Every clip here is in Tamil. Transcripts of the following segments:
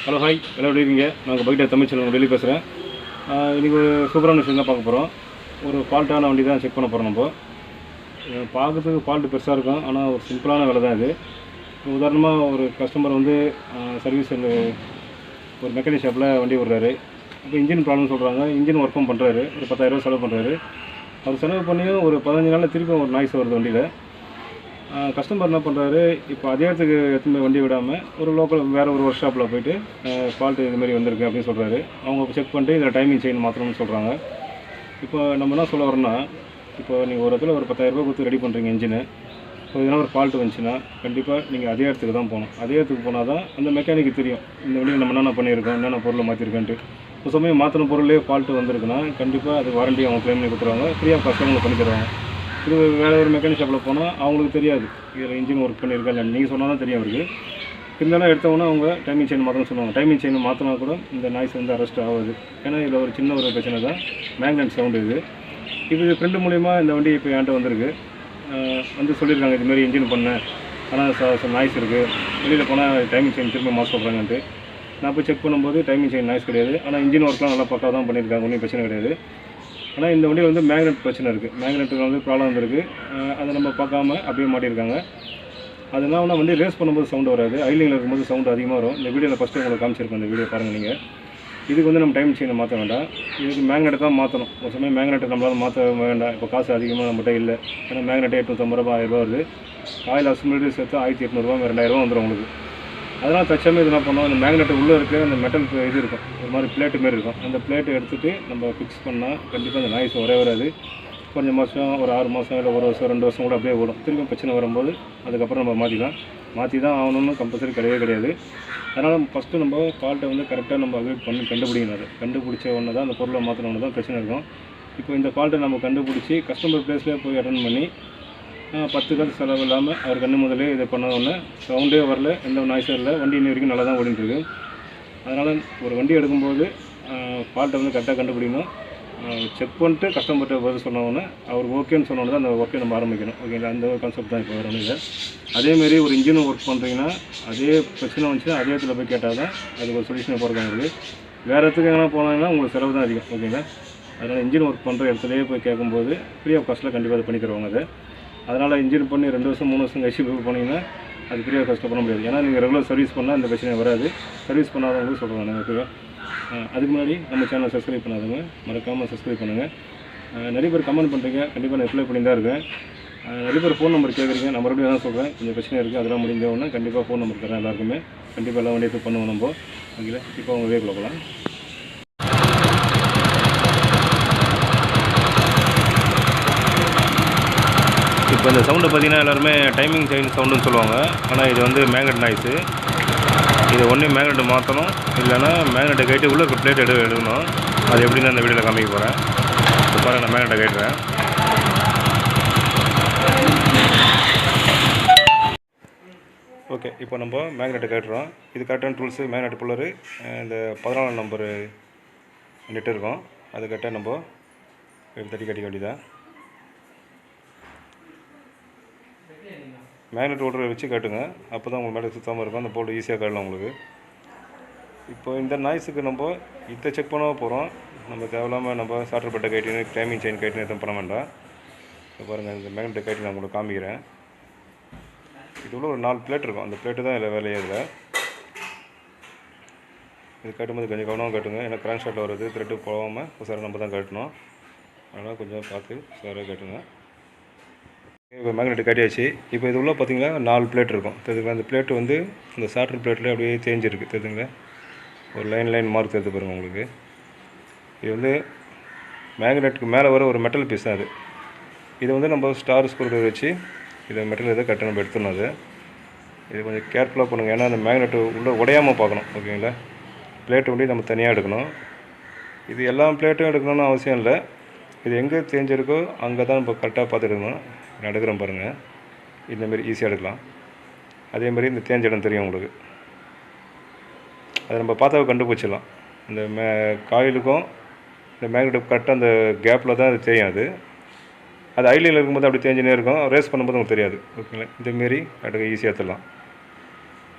ஹலோ ஹாய், எல்லாம் எப்படி இருக்கீங்க? நாங்கள் பைக்கிட்ட தமிழ்ச்செல்வன் டெல்லி பேசுகிறேன். இன்றைக்கி ஒரு சூப்பரான விஷயம் தான் பார்க்க போகிறோம். ஒரு ஃபால்ட்டான வண்டி தான் செக் பண்ண போகிறோம். நம்ம பார்க்குறதுக்கு ஃபால்ட்டு பெருசாக இருக்கும், ஆனால் ஒரு சிம்பிளான வேலை தான் இது. உதாரணமாக ஒரு கஸ்டமர் வந்து சர்வீஸில் ஒரு மெக்கானிக் ஷாப்பில் வண்டி விடுறாரு. இப்போ இன்ஜின் ப்ராப்ளம் சொல்கிறாங்க. இன்ஜின் ஒர்க்கும் பண்ணுறாரு, ஒரு 10,000 செலவு பண்ணுறாரு. அவர் செலவு பண்ணியும் ஒரு 15 நாளில் திருப்பி ஒரு நாய்ஸ் வருது வண்டியில். கஸ்டமர் என்ன பண்ணுறாரு, இப்போ அதே இடத்துக்கு எடுத்துன்னு வண்டி விடாமல் ஒரு லோக்கல் வேறு ஒரு ஒர்க் ஷாப்பில் போய்ட்டு ஃபால்ட்டு இதுமாரி வந்திருக்கு அப்படின்னு சொல்கிறாரு. அவங்க செக் பண்ணிட்டு இதில் டைமிங் செயின் மாற்றணும்னு சொல்கிறாங்க. இப்போ நம்ம என்ன சொல்ல வரோன்னா, இப்போ நீங்கள் ஒரு இடத்துல ஒரு 10,000 கொடுத்து ரெடி பண்ணுறீங்க இன்ஜினு. இப்போ இதனால் ஒரு ஃபால்ட்டு வந்துச்சுன்னா கண்டிப்பாக நீங்கள் அதே இடத்துக்கு தான் போகணும். அதே இடத்துக்கு போனால் தான் அந்த மெக்கானிக்கு தெரியும் இந்த வண்டியில் நம்ம என்னென்ன பண்ணியிருக்கோம், என்னென்ன பொருளை மாற்றிருக்கேன்ட்டு. இப்போ சமயம் மாற்றின பொருளே ஃபால்ட்டு வந்திருக்குன்னா கண்டிப்பாக அது வாரண்டி அவங்க க்ளைம் பண்ணி கொடுத்துருவாங்க, ஃப்ரீயாக கஸ்டமர்களை பண்ணி தருவாங்க. இது வேறு ஒரு மெக்கானிக் ஷாப்பில் போனால் அவங்களுக்கு தெரியாது இதில் இன்ஜின் ஒர்க் பண்ணியிருக்கா இல்லை, நீங்கள் சொன்னால் தான் தெரியும் அவருக்கு. இருந்தாலும் எடுத்தவொன்னே அவங்க டைமிங் செயின் மாற்றணும்னு சொல்லுவாங்க. டைமிங் செயின் மாற்றினா கூட இந்த நாய்ஸ் வந்து அரெஸ்ட் ஆகுது. ஏன்னா இதில் ஒரு சின்ன ஒரு பிரச்சனை தான், மேக்னெட் சவுண்டு இது. இது ஃப்ரெண்டு மூலிமா இந்த வண்டி இப்போ என்கிட்ட வந்திருக்கு. வந்து சொல்லியிருக்காங்க இதுமாரி இன்ஜின் பண்ணேன், ஆனால் நாய்ஸ் இருக்குது, வெளியில் போனால் டைமிங் செயின் திரும்ப மாற்ற சொல்கிறாங்கன்ட்டு. நான் போய் செக் பண்ணும்போது டைமிங் செயின் நாய்ஸ் கிடையாது, ஆனால் இன்ஜின் ஒர்க்லாம் நல்லா பக்காவாக தான் பண்ணியிருக்காங்க, ஒன்றும் பிரச்சனை கிடையாது. ஆனால் இந்த வண்டியில் வந்து மேக்னெட் பிரச்சனை இருக்குது, மேக்னெட்டுக்கு வந்து ப்ராப்ளம் வந்துருக்கு. அதை நம்ம பார்க்காம அப்படியே மாட்டியிருக்காங்க. அதெல்லாம் வண்டி ரேஸ் பண்ணும்போது சவுண்டு வராது, ஐலிங்கில் இருக்கும்போது சவுண்டு அதிகமாக வரும். இந்த வீடியோவில் ஃபஸ்ட்டு உங்களுக்கு காமிச்சிருக்கோம், இந்த வீடியோ பாருங்கள் நீங்கள். இதுக்கு வந்து நம்ம டைம் செயினை மாற்ற வேண்டாம், இதுக்கு மேக்னெட்டை தான் மாற்றணும். ஒரு சமயம் மேக்னெட்டை நம்மளால் மாற்ற வேண்டாம், இப்போ காசு அதிகமாக நம்மகிட்ட இல்லை. ஏன்னா மேக்னெட்டே 850 ரூபா 1000 ரூபா வருது. ஆயில் அசம்பிளி சேர்த்து 1800 ரூபா 2000 வந்துடும் உங்களுக்கு. அதனால் தச்சமே இது என்ன பண்ணோம், அந்த மேக்னெட்டு உள்ளே இருக்க அந்த மெட்டல் இது இருக்கும், ஒரு மாதிரி பிளேட்டு மாரி இருக்கும். அந்த பிளேட்டை எடுத்துகிட்டு நம்ம ஃபிக்ஸ் பண்ணால் கண்டிப்பாக அந்த நாய்ஸ் வராது. கொஞ்சம் மாதம், ஒரு 6 மாதம் இல்லை 1 வருஷம் 2 வருஷம் கூட அப்படியே ஓடும். திரும்ப பிரச்சனை வரும்போது அதுக்கப்புறம் நம்ம மாற்றி தான் ஆகணும்னு கம்பல்சரி கிடையாது. அதனால் ஃபஸ்ட்டு நம்ம ஃபால்ட்டை வந்து கரெக்டாக நம்ம அக்ரிட் பண்ணி கண்டுபிடிக்கணும். அதை கண்டுபிடிச்ச ஒன்று தான் அந்த பொருளை மாற்றினோன்னு தான் பிரச்சனை இருக்கும். இப்போ இந்த ஃபால்ட்டை நம்ம கண்டுபிடிச்சி கஸ்டமர் ப்ளேஸ்லேயே போய் அட்டன் பண்ணி 10 காசு செலவு இல்லாமல் அவர் கண்ணு முதலே இதை பண்ணோன்னே சவுண்டே வரல, எந்த நாய்ஸும் இல்லை, வண்டி இன்னி வரைக்கும் நல்லா தான் ஓடிட்டுருக்கு. அதனால் ஒரு வண்டி எடுக்கும்போது ஃபால்ட்டை வந்து கரெக்டாக கண்டுபிடிக்கணும். செக் பண்ணிட்டு கஸ்டமர்கிட்ட பதில் சொன்னோன்னே அவர் ஓகேன்னு சொன்னோன்னு தான் அந்த ஒர்க்கை நம்ம ஆரம்பிக்கணும். ஓகேங்களா, அந்த ஒரு கான்செப்ட் தான் இப்போ வர ஒன்றும் இல்லை. அதேமாரி ஒரு இன்ஜினும் ஒர்க் பண்ணுறீங்கன்னா அதே பிரச்சனை வந்துச்சுன்னா அதே இடத்துல போய் கேட்டால் தான் அதுக்கு ஒரு சொல்யூஷன் போகிறக்காங்க இருக்குது. வேறு இடத்துக்கு எங்கன்னா போனாங்கன்னா உங்களுக்கு செலவு தான் அதிகம். ஓகேங்களா, அதனால் இன்ஜின் ஒர்க் பண்ணுற இடத்துலையே போய் கேட்கும்போது ஃப்ரீ ஆஃப் காஸ்ட்டில் கண்டிப்பாக அதை பண்ணி தருவாங்க. அதை அதனால் இன்ஜின் பண்ணி 2 வருஷம் 3 வருஷம் கழிச்சு போய் போனீங்கன்னா அது ஃப்ரீயாக கஷ்டப்பட முடியாது. ஏன்னா நீங்கள் ரெகுலர் சர்வீஸ் பண்ணால் அந்த பிரச்சனை வராது. சர்வீஸ் பண்ணாதவங்களுக்கு சொல்கிறேன் நான். ஓகேவா, அதுக்கு முன்னாடி நம்ம சேனலை சப்ஸ்கிரைப் பண்ணாதவங்க மறக்காமல் சப்ஸ்கிரைப் பண்ணுங்கள். நிறைய பேர் கமெண்ட் பண்ணுறீங்க, கண்டிப்பாக நான் ரிப்ளை பண்ணி தான் இருக்கேன். நிறைய பேர் ஃபோன் நம்பர் கேட்குறீங்க, நான் மறுபடியும் தான் சொல்கிறேன். கொஞ்சம் பிரச்சனை இருக்குது, அதெல்லாம் முடிஞ்சவொன்னே கண்டிப்பாக ஃபோன் நம்பர் தரேன் எல்லாருக்குமே. கண்டிப்பாக எல்லாம் வண்டியை பண்ணுவோம் நம்ம. ஓகேங்களா, இப்போ அவங்க வேக்குள்ள போகலாம். இப்போ இந்த சவுண்டை பார்த்தீங்கன்னா எல்லாருமே டைமிங் செயின் சவுண்டுன்னு சொல்லுவாங்க, ஆனால் இது வந்து மேக்னெட் நாய்ஸு. இது ஒன்றே மேக்னெட்டை மாற்றணும், இல்லைன்னா மேக்னெட்டை கட்டி உள்ளே இருக்க பிளேட் எடுக்கணும். அது எப்படின்னு அந்த வீடியோவில் காமிக்க போகிறேன். இப்போ பாருங்கள், நான் மேக்னெட்டை கட்டுறேன். ஓகே, இப்போ நம்ம மேக்னெட்டை கட்டுறோம். இது கரெக்டான டூல்ஸு, மேக்னெட் புல்லரு, இந்த 14 நம்பரு நெட்டு இருக்கும், அது கரெக்டாக நம்ம கட்டிக்க வேண்டியதான். மேக்னெட் ஓட்டரை வச்சு காட்டுங்க, அப்போ தான் உங்களுக்கு மேலே சுத்தமாக இருக்கும், அந்த போல்டு ஈஸியாக காட்டலாம் உங்களுக்கு. இப்போ இந்த நாய்ஸுக்கு நம்ம இதை செக் பண்ண போகிறோம். நம்ம தேவையில்லாமல் நம்ம சாட்டர் பெட்டை கைட்டின்னு டைமிங் செயின் கைட்டின்னு எதுவும் பண்ண வேண்டாம். இப்போ பாருங்கள், இந்த மேக்னெட்டை கைட்டி நான் உங்களுக்கு காமிக்கிறேன். இது உள்ள ஒரு 4 பிளேட் இருக்கும், அந்த பிளேட்டு தான் இதில் வேலையே. இதில் இது கட்டும்போது கொஞ்சம் கவனமாக கட்டுங்க, ஏன்னா கிராங்க் ஷாட்டில் வருது, த்ரெட்டு போகாமல் சார் நம்ம தான் கட்டணும். அதனால் கொஞ்சம் பார்த்து சாராக கட்டுங்க. இப்போ மேக்னெட்டு கட்டியாச்சு. இப்போ இது உள்ள பார்த்தீங்கன்னா 4 பிளேட் இருக்கும் தெரியுதுங்களா. அந்த பிளேட்டு வந்து இந்த சாட்டர் பிளேட்டில் அப்படியே தேஞ்சிருக்கு தெரியுதுங்களா. ஒரு லைன் மார்க் தெரிஞ்சு பாருங்கள் உங்களுக்கு. இது வந்து மேக்னெட்டுக்கு மேலே வர ஒரு மெட்டல் பீஸ் தான் அது. இதை வந்து நம்ம ஸ்டார் ஸ்க்ரூ வச்சு இதை மெட்டல் எதை கட்ட நம்ம எடுத்துடணும். அது இது கொஞ்சம் கேர்ஃபுல்லாக பண்ணுங்கள், ஏன்னா அந்த மேக்னெட்டு உள்ளே உடையாமல் பார்க்கணும். ஓகேங்களா, பிளேட்டு வண்டி நம்ம தனியாக எடுக்கணும். இது எல்லா பிளேட்டும் எடுக்கணும்னு அவசியம் இல்லை, இது எங்கே தேஞ்சிருக்கோ அங்கே தான் நம்ம கரெக்டாக பார்த்து எடுக்கணும். நான் எடுக்கிறேன் பாருங்கள், இந்தமாரி ஈஸியாக எடுக்கலாம். அதேமாதிரி இந்த தேஞ்ச இடம் தெரியும் உங்களுக்கு, அதை நம்ம பார்த்தாவே கண்டுபிடிச்சிடலாம். இந்த காயிலுக்கும் இந்த மேக்னெட்டுக்கு கரெக்டாக அந்த கேப்பில் தான் அது தெரியும். அது ஐலியில் இருக்கும்போது அப்படி தேஞ்சினே இருக்கும், ரேஸ் பண்ணும்போது உங்களுக்கு தெரியாது. ஓகேங்களா, இந்தமாரி எடுக்க ஈஸியாக எடுத்துடலாம்.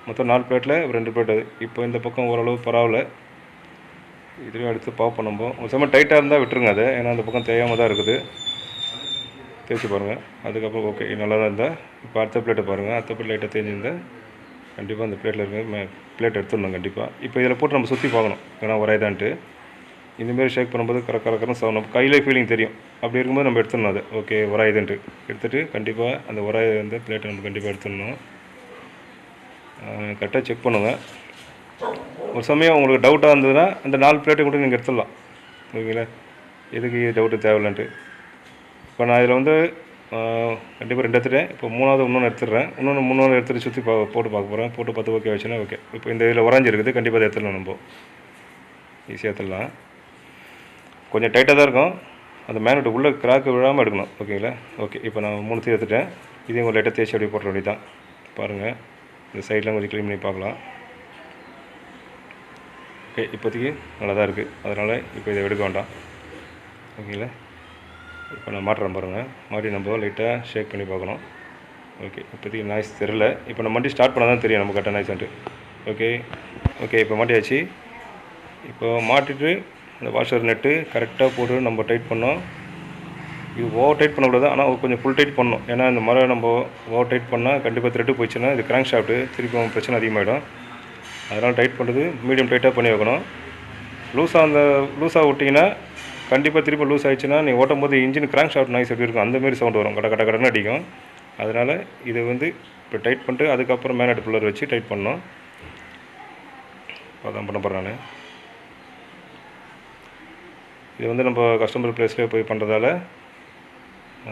மொத்தம் 4 பிளேட்டில் 2 பிளேட் அது. இப்போ இந்த பக்கம் ஓரளவு பரவாயில்ல. இதுலேயும் எடுத்து பார்ப்போம் நம்ம. ஒரு சமயம் டைட்டாக இருந்தால் விட்டுருங்க அதை, ஏன்னா அந்த பக்கம் தேயாமல் தான் இருக்குது. தேய்ச்சி பாருங்கள். அதுக்கப்புறம் ஓகே நல்லா தான் இருந்தால் இப்போ அடுத்த பிளேட்டை பாருங்கள். அடுத்த பிளேட் லைட்டாக தேய்ஞ்சிருந்தால் கண்டிப்பாக அந்த பிளேட்டில் இருக்க பிளேட் எடுத்துடணும் கண்டிப்பாக. இப்போ இதில் போட்டு நம்ம சுற்றி பார்க்கணும் ஏன்னா உரையதான்ட்டு. இந்தமாரி ஷேக் பண்ணும்போது கரெக்டாக சவுண்ட் நம்ம கையிலே ஃபீலிங் தெரியும். அப்படி இருக்கும்போது நம்ம எடுத்துடணும் அது. ஓகே உரையுதுன்ட்டு எடுத்துகிட்டு கண்டிப்பாக அந்த உரையை வந்து பிளேட்டை நம்ம கண்டிப்பாக எடுத்துடணும். கரெக்டாக செக் பண்ணுங்கள். ஒரு சமயம் உங்களுக்கு டவுட்டாக இருந்ததுன்னா அந்த 4 பிளேட்டை கூட நீங்கள் எடுத்துடலாம். ஓகேங்களா, எதுக்கு டவுட்டு தேவையில்லைன்ட்டு. இப்போ நான் இதில் வந்து கண்டிப்பாக 2 எடுத்துட்டேன். இப்போ 3வது இன்னொன்று எடுத்துடுறேன். இன்னொன்று 3வது எடுத்துகிட்டு சுற்றி போட்டு பார்க்க போகிறேன். போட்டு பார்த்து ஓகே ஆச்சுன்னா ஓகே. இப்போ இந்த இதில் உறைஞ்சி இருக்குது, கண்டிப்பாக அதை எடுத்துடலாம். நம்ம ஈஸியாக எடுத்துடலாம். கொஞ்சம் டைட்டாக தான் இருக்கும். அந்த மேக்னெட் உள்ளே கிராக்கு விழாமல் எடுக்கணும். ஓகேங்களா, ஓகே. இப்போ நான் 3 எடுத்துட்டேன். இதையும் ஒரு லைட்டாக தேய்ச்சி அப்படியே போட்ட வேண்டியது தான். பாருங்கள், இந்த சைட்லாம் கொஞ்சம் க்ளீன் பண்ணி பார்க்கலாம். ஓகே, இப்போதைக்கு நல்லா தான் இருக்குது. அதனால் இப்போ இதை எடுக்க வேண்டாம். ஓகேங்களா, இப்போ நான் மாட்டுறேன் பாருங்கள். மாட்டி நம்ம லைட்டாக ஷேக் பண்ணி பார்க்கணும். ஓகே, இப்போதைக்கு நாய்ஸ் தெரியல. இப்போ நம்ம வண்டி ஸ்டார்ட் பண்ணால் தான் தெரியும் நம்ம கரெக்டாக நாய்ஸ்ன்ட்டு. ஓகே ஓகே, இப்போ மாட்டியாச்சு. இப்போ மாட்டிட்டு அந்த வாஷர் நெட்டு கரெக்டாக போட்டு நம்ம டைட் பண்ணோம். இது ஓவர் டைட் பண்ணக்கூடாது, ஆனால் கொஞ்சம் ஃபுல் டைட் பண்ணணும். ஏன்னா இந்த மாதிரி நம்ம ஓவர் டைட் பண்ணால் கண்டிப்பாக த்ரெட்டு போயிடுச்சுன்னா இது கிராங்க் ஷாஃப்ட்டு திருப்பி பிரச்சனை அதிகமாகிடும். அதனால் டைட் பண்ணுறது மீடியம் டைட்டாக பண்ணி வைக்கணும். லூஸாக விட்டிங்கன்னா கண்டிப்பாக திருப்பி லூஸ் ஆகிடுச்சுன்னா நீ ஓட்டும் போது இன்ஜின் கிராங்க் ஷாஃப்ட் நாய்ஸ் எப்படி இருக்கும் அந்தமாரி சவுண்ட் வரும், கடன்னு அடிக்கும். அதனால் இதை வந்து இப்போ டைட் பண்ணிட்டு அதுக்கப்புறம் மேக்னெட் புல்லர் வச்சு டைட் பண்ணணும். அதான் பண்ண போகிறேன் நான். இது வந்து நம்ம கஸ்டமர் ப்ளேஸ்லேயே போய் பண்ணுறதால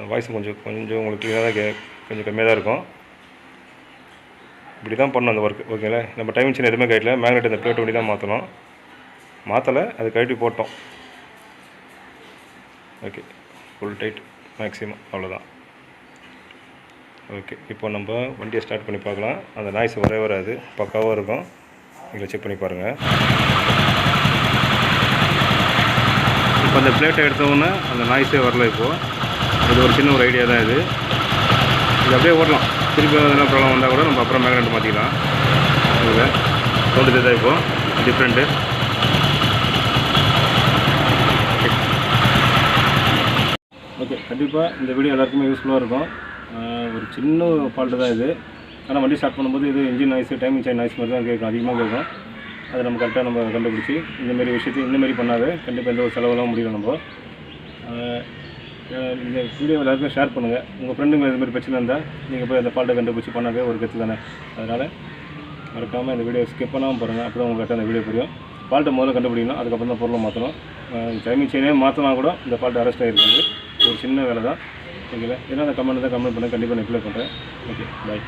வாய்ஸ் கொஞ்சம் உங்களுக்கு க்ளீனாக தான் கொஞ்சம் கம்மியாக தான் இருக்கும். இப்படி தான் பண்ணணும் அந்த ஒர்க். ஓகேங்களா, நம்ம டைம் மிஷின் எதுவுமே கட்டல. மேக்னெட் அந்த பிளேட் வண்டி தான் மாற்றணும். மாற்றலை, அது கழட்டி போட்டோம். ஓகே, ஃபுல் டைட் மேக்ஸிமம், அவ்வளோதான். ஓகே, இப்போ நம்ம வண்டியை ஸ்டார்ட் பண்ணி பார்க்கலாம். அந்த நாய்ஸ் வராது, பக்காவாக இருக்கும். இதில் செக் பண்ணி பாருங்கள். இப்போ அந்த பிளேட்டை எடுத்தோன்னே அந்த நாய்ஸே வரல. இப்போது இது ஒரு சின்ன ஒரு ஐடியா தான். இது அப்படியே ஓடலாம். திருப்பி எதனா ப்ராப்ளம் வந்தால் கூட நம்ம அப்புறம் மேக்னெட் மாற்றிக்கலாம். இதில் சவுண்டு தெரியுதா இப்போது டிஃப்ரெண்ட்டு. ஓகே, கண்டிப்பாக இந்த வீடியோ எல்லாருக்குமே யூஸ்ஃபுல்லாக இருக்கும். ஒரு சின்ன ஃபால்ட்டு தான் இது. ஆனால் வண்டி ஸ்டார்ட் பண்ணும்போது இது engine noise timing chain noise மாதிரி தான் கேட்கும், அதிகமாக கேட்கும். அதை நம்ம கரெக்டாக நம்ம கண்டுபிடிச்சி இந்தமாரி விஷயத்தையும் இந்தமாரி பண்ணாவே கண்டிப்பாக எந்த ஒரு செலவெல்லாம் முடியும். நம்ம இந்த வீடியோ எல்லாருக்கும் ஷேர் பண்ணுங்கள். உங்கள் ஃப்ரெண்டுங்க இதுமாதிரி பிரச்சனை இருந்தால் நீங்கள் போய் அந்த ஃபால்ட்டை கண்டுபிடிச்சி பண்ணாவே ஒரு கற்று தானே. அதனால் மறக்காமல் இந்த வீடியோ ஸ்கிப் பண்ணாமல் பாருங்கள். அப்போ தான் உங்களுக்கு அந்த வீடியோ புரியும். ஃபால்ட்டை முதல்ல கண்டுபிடிக்கணும், அதுக்கப்புறம் தான் பொருளை மாற்றணும். டைமிங் செயினே மாற்றினா கூட இந்த ஃபால்ட்டு அரெஸ்ட் ஆகிருக்காது. ஒரு சின்ன வேலை தான். ஓகேங்களா, ஏன்னா அந்த கமெண்ட் தான் கமெண்ட் பண்ண கண்டிப்பாக நான் ரிப்ளை பண்ணுறேன். ஓகே, பாய்.